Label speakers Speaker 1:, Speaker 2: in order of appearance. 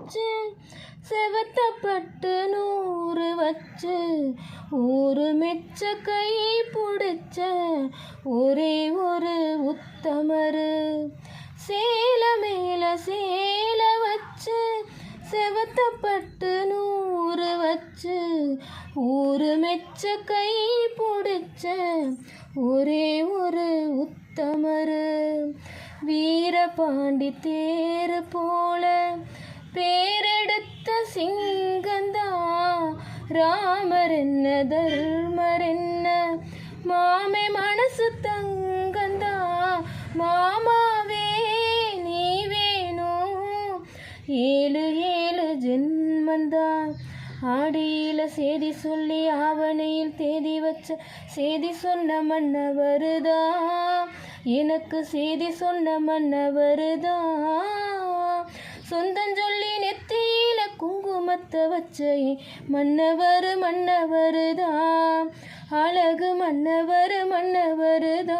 Speaker 1: வச்சு செவத்தப்பட்டு 100 வச்சு ஊரு மெச்ச கை பிடிச்ச ஒரே ஒரு உத்தமரு. சேல மேல சேல வச்சு செவத்தப்பட்டு 100 வச்சு ஊரு மெச்ச கை பிடிச்ச ஒரே ஒரு உத்தமரு. வீரபாண்டி தேரு போல பேரெடுத்த சிங்கந்தா ராமர் என்ன தர்மர் என்ன மாமே மனசு தங்கந்தா. மாமாவே நீ வேணும் 7 ஜென்மந்தா. ஆடியில செய்தி சொல்லி ஆவணியில் தேதி வச்ச செய்தி சொன்ன மன்னவருதா. எனக்கு செய்தி சொன்ன மன்னவருதா. சொந்தஞ்சொல்லி நெத்தியில குங்குமத்தை வச்ச மன்னவருதா. அழகு மன்னவருதா.